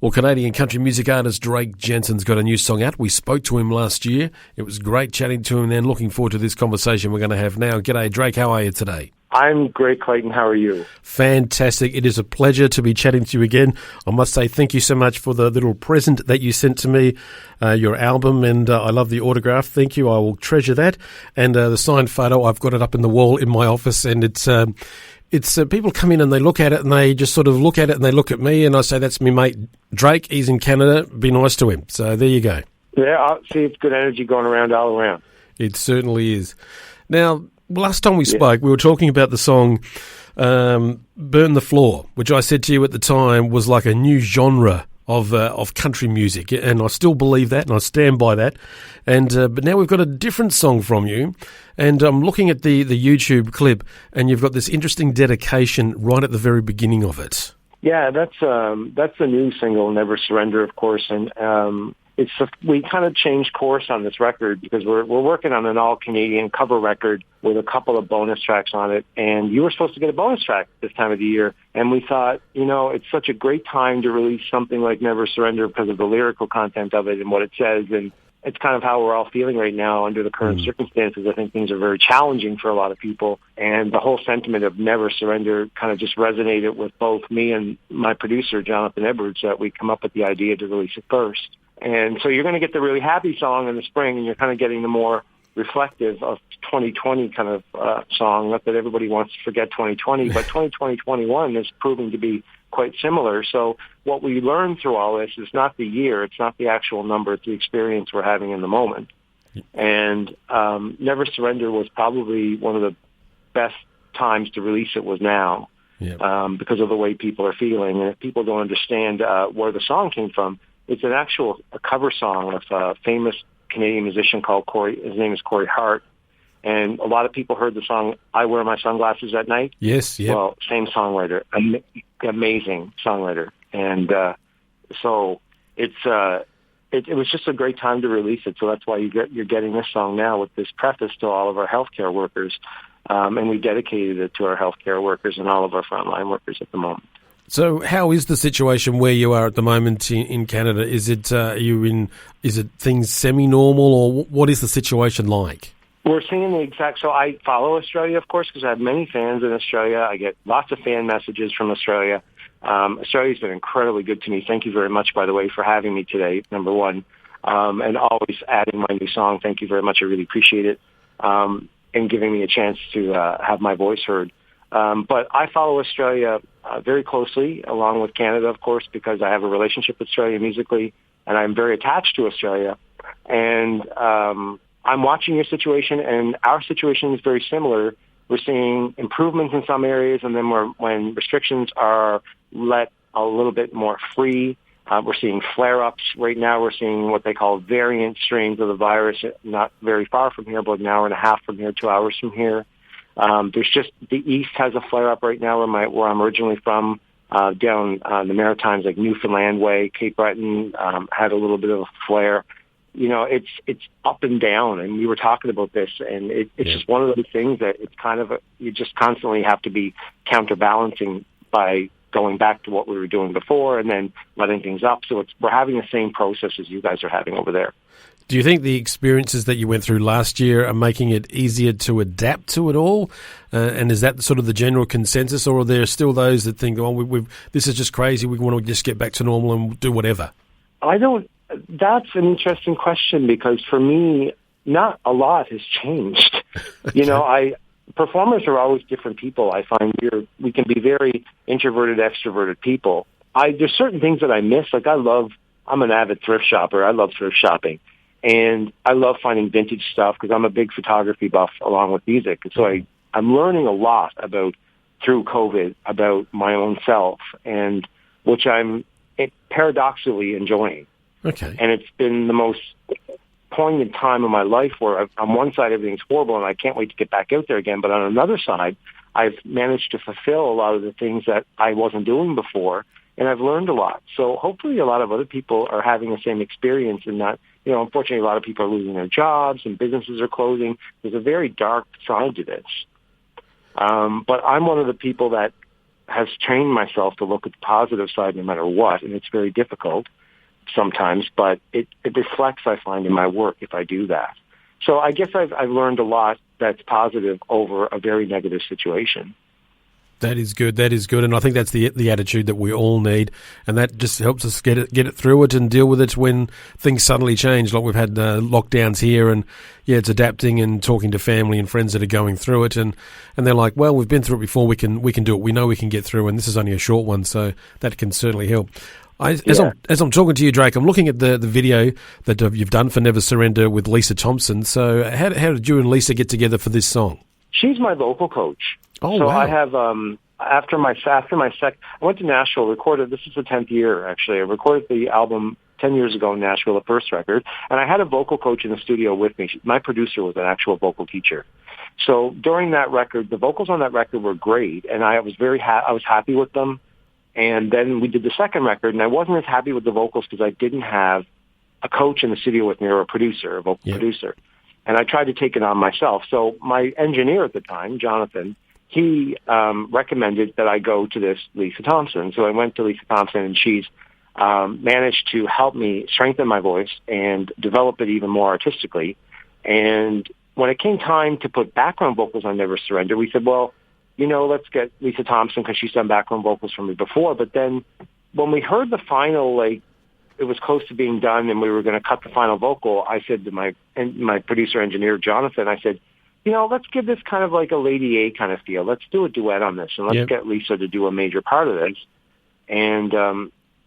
Well, Canadian country music artist Drake Jensen's got a new song out. We spoke to him last year. It was great chatting to him then. Looking forward to this conversation we're going to have now. G'day, Drake. How are you today? I'm great, Clayton. How are you? Fantastic. It is a pleasure to be chatting to you again. I must say thank you so much for the little present that you sent to me, your album, and I love the autograph. Thank you. I will treasure that. And the signed photo, I've got it up in the wall in my office, and it's people come in and they look at it and they just sort of look at it and they look at me and I say, that's me mate Drake. He's in Canada. Be nice to him. So there you go. Yeah, I see it's good energy going around all around. It certainly is. Now, last time we spoke, we were talking about the song Burn the Floor, which I said to you at the time was like a new genre of country music, and I still believe that, and I stand by that. And but now we've got a different song from you, and I'm looking at the YouTube clip, and you've got this interesting dedication right at the very beginning of it. Yeah, that's the new single, Never Surrender, of course, and we kind of changed course on this record because we're working on an all-Canadian cover record with a couple of bonus tracks on it, and you were supposed to get a bonus track this time of the year, and we thought, it's such a great time to release something like Never Surrender because of the lyrical content of it and what it says, and it's kind of how we're all feeling right now under the current circumstances. I think things are very challenging for a lot of people, and the whole sentiment of Never Surrender kind of just resonated with both me and my producer, Jonathan Edwards, that we come up with the idea to release it first. And so you're going to get the really happy song in the spring, and you're kind of getting the more reflective of 2020 kind of song. Not that everybody wants to forget 2020, but 2021 is proving to be quite similar. So what we learned through all this is not the year, it's not the actual number, it's the experience we're having in the moment. And Never Surrender was probably one of the best times to release it was now, because of the way people are feeling. And if people don't understand where the song came from, it's a cover song of a famous Canadian musician called Corey. His name is Corey Hart. And a lot of people heard the song, I Wear My Sunglasses at Night. Yes, yeah. Well, same songwriter, amazing songwriter. And so it was just a great time to release it. So that's why you're getting this song now with this preface to all of our healthcare workers. And we dedicated it to our healthcare workers and all of our frontline workers at the moment. So how is the situation where you are at the moment in Canada? Is it is it things semi-normal, or what is the situation like? We're seeing the exact... So I follow Australia, of course, because I have many fans in Australia. I get lots of fan messages from Australia. Australia's been incredibly good to me. Thank you very much, by the way, for having me today, number one. And always adding my new song. Thank you very much. I really appreciate it. And giving me a chance to have my voice heard. But I follow Australia very closely, along with Canada, of course, because I have a relationship with Australia musically, and I'm very attached to Australia. And I'm watching your situation, and our situation is very similar. We're seeing improvements in some areas, and then when restrictions are let a little bit more free, we're seeing flare-ups. Right now we're seeing what they call variant strains of the virus, not very far from here, but an hour and a half from here, 2 hours from here. There's just the East has a flare-up right now where I'm originally from, down the Maritimes, like Newfoundland way, Cape Breton, had a little bit of a flare. It's up and down, and we were talking about this, and it's just one of those things that it's kind of you just constantly have to be counterbalancing by going back to what we were doing before and then letting things up. So we're having the same process as you guys are having over there. Do you think the experiences that you went through last year are making it easier to adapt to it all? And is that sort of the general consensus, or are there still those that think, this is just crazy, we want to just get back to normal and do whatever? That's an interesting question, because for me, not a lot has changed. Okay. Performers are always different people. I find we can be very introverted, extroverted people. There's certain things that I miss. Like I'm an avid thrift shopper. I love thrift shopping. And I love finding vintage stuff because I'm a big photography buff along with music. And so I'm learning a lot through COVID about my own self, and which I'm paradoxically enjoying. Okay. And it's been the most poignant time of my life where on one side everything's horrible and I can't wait to get back out there again. But on another side, I've managed to fulfill a lot of the things that I wasn't doing before, and I've learned a lot. So hopefully a lot of other people are having the same experience, and not, unfortunately a lot of people are losing their jobs and businesses are closing. There's a very dark side to this. But I'm one of the people that has trained myself to look at the positive side no matter what, and it's very difficult sometimes, but it reflects, I find, in my work if I do that. So I guess I've learned a lot that's positive over a very negative situation. That is good. That is good, and I think that's the attitude that we all need, and that just helps us get it through it and deal with it when things suddenly change. Like we've had lockdowns here, and it's adapting and talking to family and friends that are going through it, and they're like, "Well, we've been through it before. We can do it. We know we can get through, and this is only a short one, so that can certainly help." As I'm talking to you, Drake, I'm looking at the video that you've done for Never Surrender with Lisa Thompson. So how did you and Lisa get together for this song? She's my vocal coach. Oh, so wow. I have after my I went to Nashville, recorded. This is the 10th year actually. I recorded the album 10 years ago in Nashville, the first record, and I had a vocal coach in the studio with me. My producer was an actual vocal teacher. So during that record, the vocals on that record were great, and I was I was happy with them. And then we did the second record, and I wasn't as happy with the vocals because I didn't have a coach in the studio with me or a vocal producer. And I tried to take it on myself. So my engineer at the time, Jonathan, he recommended that I go to this Lisa Thompson. So I went to Lisa Thompson, and she's managed to help me strengthen my voice and develop it even more artistically. And when it came time to put background vocals on Never Surrender, we said, well, let's get Lisa Thompson because she's done background vocals for me before. But then when we heard the final, it was close to being done and we were going to cut the final vocal, I said to my producer engineer, Jonathan, I said, let's give this kind of like a Lady A kind of feel. Let's do a duet on this, and let's get Lisa to do a major part of this. And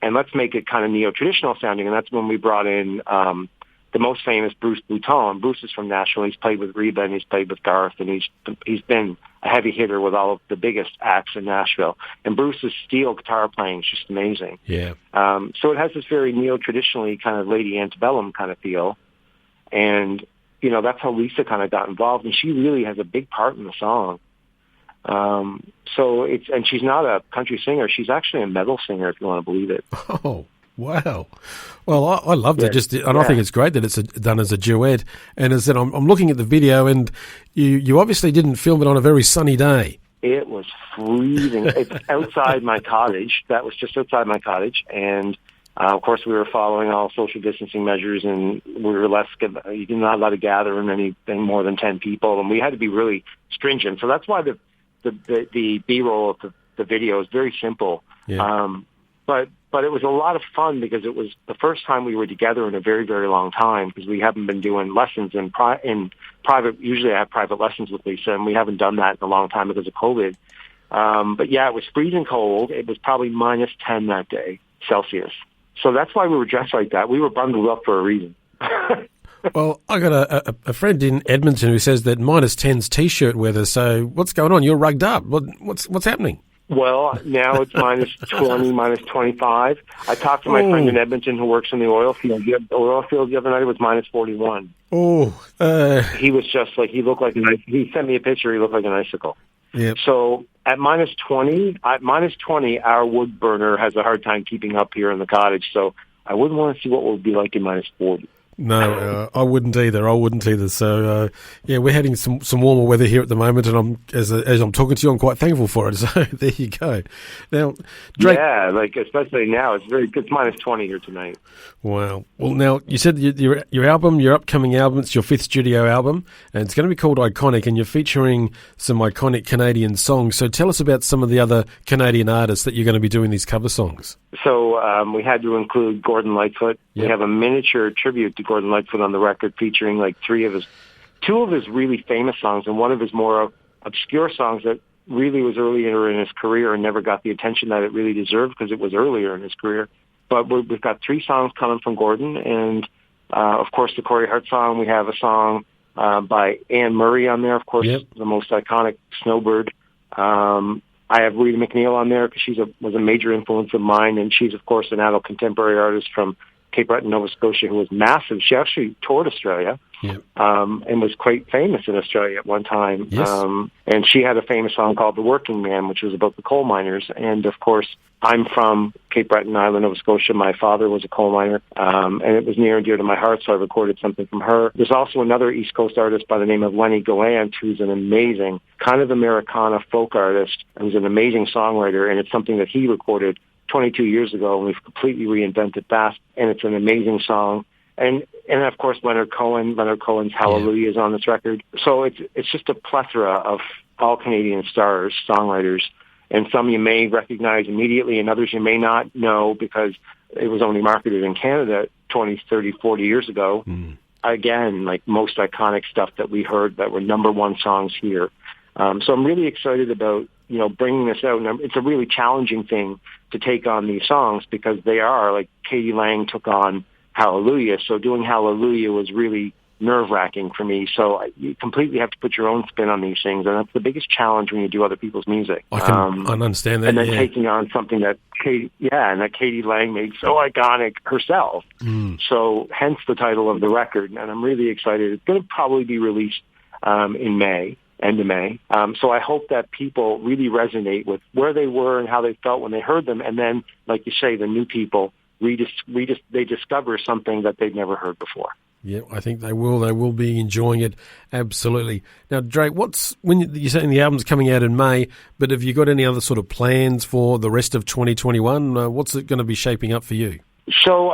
let's make it kind of neo-traditional sounding. And that's when we brought in the most famous Bruce Bouton. Bruce is from Nashville. He's played with Reba and he's played with Garth, and he's been a heavy hitter with all of the biggest acts in Nashville. And Bruce's steel guitar playing is just amazing. Yeah. So it has this very neo-traditionally kind of Lady Antebellum kind of feel. And, that's how Lisa kind of got involved, and she really has a big part in the song. And she's not a country singer. She's actually a metal singer, if you want to believe it. Oh, wow. Well, I loved it. I think it's great that it's done as a duet. And as I said, I'm looking at the video, and you obviously didn't film it on a very sunny day. It was freezing. It's outside my cottage. That was just outside my cottage. And, of course, we were following all social distancing measures, and we were you're not allowed to gather in anything more than 10 people. And we had to be really stringent. So that's why the B-roll of the video is very simple. Yeah. But it was a lot of fun because it was the first time we were together in a very, very long time, because we haven't been doing lessons in private. Usually I have private lessons with Lisa, and we haven't done that in a long time because of COVID. But yeah, it was freezing cold. It was probably minus 10 that day, Celsius. So that's why we were dressed like that. We were bundled up for a reason. Well, I got a friend in Edmonton who says that minus 10's T-shirt weather. So what's going on? You're rugged up. What's happening? Well, now it's minus 20, minus 25. I talked to my friend in Edmonton who works in the oil field. The oil field the other night, it was minus 41. He was just like, he looked like he sent me a picture. He looked like an icicle. Yep. So at minus 20, our wood burner has a hard time keeping up here in the cottage. So I wouldn't want to see what it would be like in minus 40. No, I wouldn't either. So, we're having some warmer weather here at the moment, and as I'm talking to you, I'm quite thankful for it. So there you go. Now, Drake, especially now, it's minus 20 here tonight. Wow. Well, now you said your album, your upcoming album, it's your 5th studio album, and it's going to be called Iconic, and you're featuring some iconic Canadian songs. So tell us about some of the other Canadian artists that you're going to be doing these cover songs. So we had to include Gordon Lightfoot. Yep. We have a miniature tribute to Gordon Lightfoot on the record, featuring two of his really famous songs and one of his more obscure songs that really was earlier in his career and never got the attention that it really deserved because it was earlier in his career. But we've got 3 songs coming from Gordon, and of course the Corey Hart song. We have a song by Anne Murray on there, of course, the most iconic Snowbird. I have Rita McNeil on there because was a major influence of mine, and she's, of course, an adult contemporary artist from Cape Breton, Nova Scotia, who was massive. She actually toured Australia. and was quite famous in Australia at one time. Yes. And she had a famous song called The Working Man, which was about the coal miners. And, of course, I'm from Cape Breton Island, Nova Scotia. My father was a coal miner, and it was near and dear to my heart, so I recorded something from her. There's also another East Coast artist by the name of Lenny Gallant, who's an amazing kind of Americana folk artist, who's an amazing songwriter, and it's something that he recorded 22 years ago, and we've completely reinvented that, and it's an amazing song. And of course, Leonard Cohen's Hallelujah is on this record. So it's just a plethora of all Canadian stars, songwriters, and some you may recognize immediately and others you may not know because it was only marketed in Canada 20, 30, 40 years ago. Again, like most iconic stuff that we heard that were number one songs here. So I'm really excited about, bringing this out. And it's a really challenging thing to take on these songs because they are, like Katie Lang took on Hallelujah. So doing Hallelujah was really nerve-wracking for me. So you completely have to put your own spin on these things, and that's the biggest challenge when you do other people's music. I understand that. And then taking on something that Katie Lang made so iconic herself. So hence the title of the record, and I'm really excited. It's going to probably be released in May. End of May. So I hope that people really resonate with where they were and how they felt when they heard them, and then, like you say, the new people they discover something that they've never heard before. Yeah, I think they will. They will be enjoying it, absolutely. Now, Drake, when you're saying the album's coming out in May, but have you got any other sort of plans for the rest of 2021? What's it going to be shaping up for you? So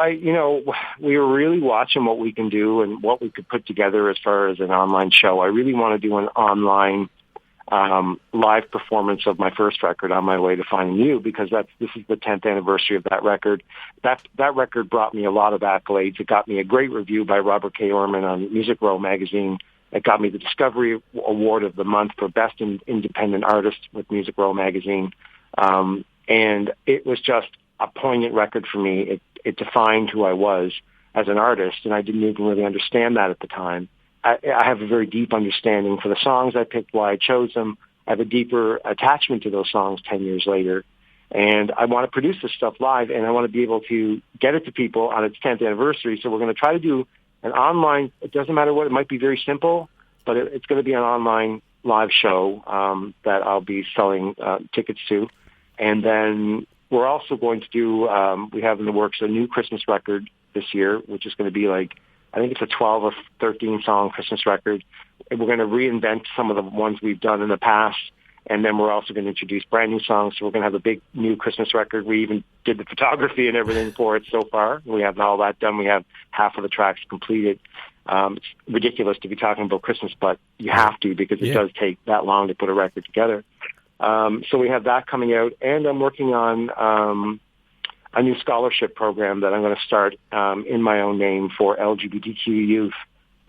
we were really watching what we can do and what we could put together as far as an online show. I really want to do an online live performance of my first record, On My Way to Finding You, because this is the 10th anniversary of that record. That record brought me a lot of accolades. It got me a great review by Robert K. Orman on Music Row magazine. It got me the Discovery Award of the Month for Best Independent Artist with Music Row magazine. And it was just a poignant record for me. It defined who I was as an artist, and I didn't even really understand that at the time. I have a very deep understanding for the songs I picked, why I chose them. I have a deeper attachment to those songs 10 years later. And I want to produce this stuff live, and I want to be able to get it to people on its 10th anniversary. So we're going to try to do an online, it doesn't matter what, it might be very simple, but it's going to be an online live show that I'll be selling tickets to. And then we're also going to do, we have in the works a new Christmas record this year, which is going to be like, I think it's a 12 or 13 song Christmas record. And we're going to reinvent some of the ones we've done in the past. And then we're also going to introduce brand new songs. So we're going to have a big new Christmas record. We even did the photography and everything for it so far. We have all that done. We have half of the tracks completed. It's ridiculous to be talking about Christmas, but you have to because it does take that long to put a record together. So we have that coming out. And I'm working on a new scholarship program that I'm going to start in my own name for LGBTQ youth.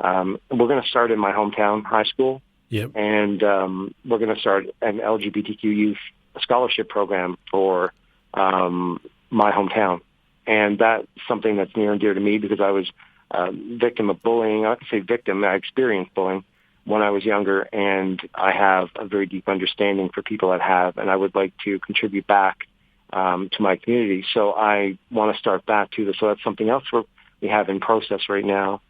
We're going to start in my hometown high school. Yep. And we're going to start an LGBTQ youth scholarship program for my hometown. And that's something that's near and dear to me because I was a victim of bullying. I don't say victim, I experienced bullying when I was younger, and I have a very deep understanding for people that have, and I would like to contribute back to my community. So I want to start that too. So that's something else we have in process right now.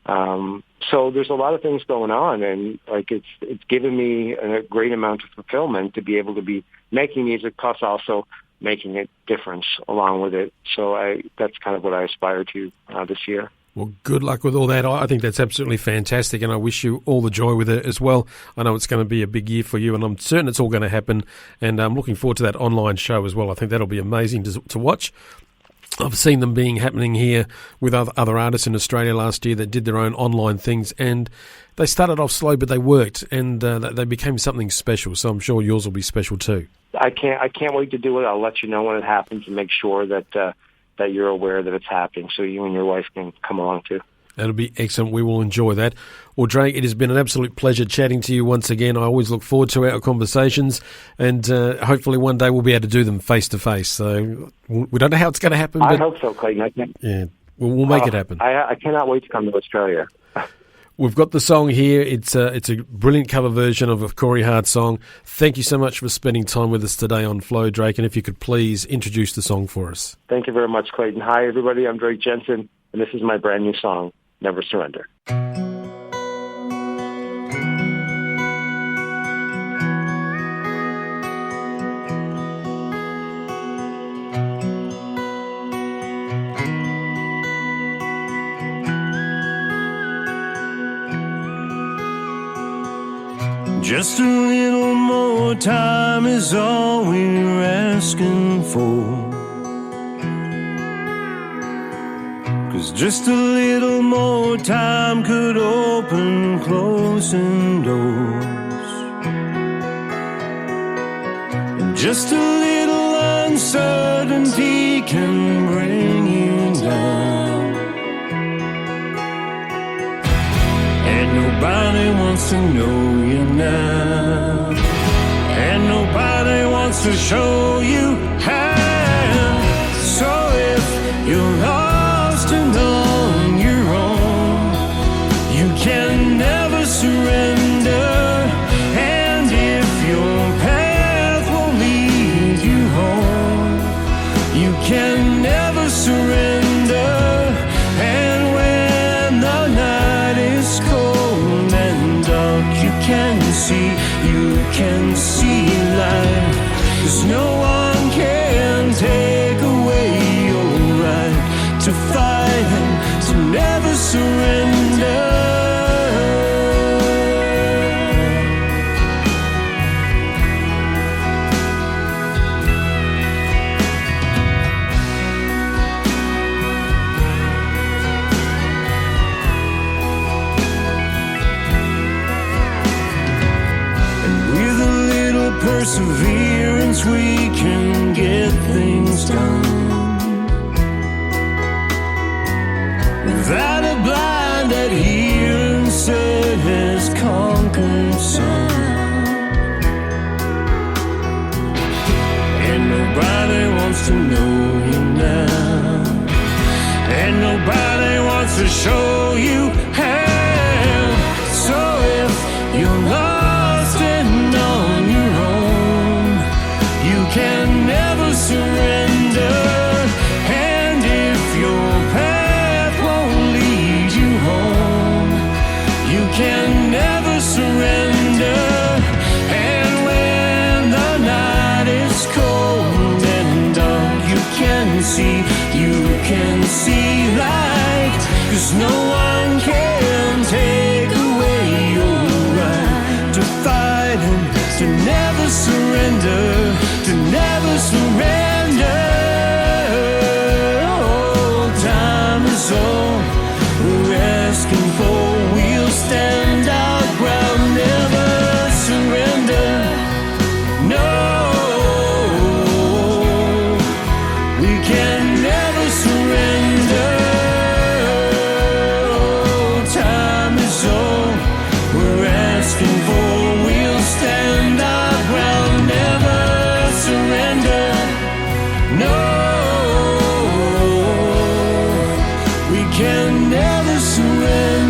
So there's a lot of things going on, and like it's given me a great amount of fulfillment to be able to be making music, plus also making a difference along with it. So that's kind of what I aspire to this year. Well, good luck with all that. I think that's absolutely fantastic, and I wish you all the joy with it as well. I know it's going to be a big year for you, and I'm certain it's all going to happen, and I'm looking forward to that online show as well. I think that'll be amazing to watch. I've seen them happening here with other artists in Australia last year that did their own online things, and they started off slow, but they worked, and they became something special. So I'm sure yours will be special too. I can't wait to do it. I'll let you know when it happens and make sure that you're aware that it's happening, so you and your wife can come along too. That'll be excellent. We will enjoy that. Well, Drake, it has been an absolute pleasure chatting to you once again. I always look forward to our conversations, and hopefully one day we'll be able to do them face to face. So we don't know how it's going to happen. I hope so, Clayton. Yeah, we'll make it happen. I cannot wait to come to Australia. We've got the song here. It's a brilliant cover version of a Corey Hart song. Thank you so much for spending time with us today on Flow, Drake. And if you could please introduce the song for us. Thank you very much, Clayton. Hi, everybody. I'm Drake Jensen, and this is my brand new song, Never Surrender. Just a little more time is all we're asking for. 'Cause just a little more time could open closing doors. And just a little uncertainty can bring you down. And nobody wants to know you now. And nobody wants to show you how. So if you're lost and on your own, you can never surrender. And if your path won't lead you home, you can never surrender. And when the night is cold and dark, you can see light. 'Cause no one can take away your right to fight and to never surrender. Perseverance, we can get things done. Without a blind that hearing said has conquered some. And nobody wants to know you now. And nobody wants to show you how. So if you're lost and on your own, you can never surrender. And if your path won't lead you home, you can never surrender. And when the night is cold and dark, you can see light. 'Cause no one can take away your right to fight and to never surrender, to never surrender. Oh, time is all we're asking for. We'll stand our ground, never surrender. No, we can never surrender. Oh, time is all we're asking for. We'll stand our ground, never surrender. No, we can never surrender.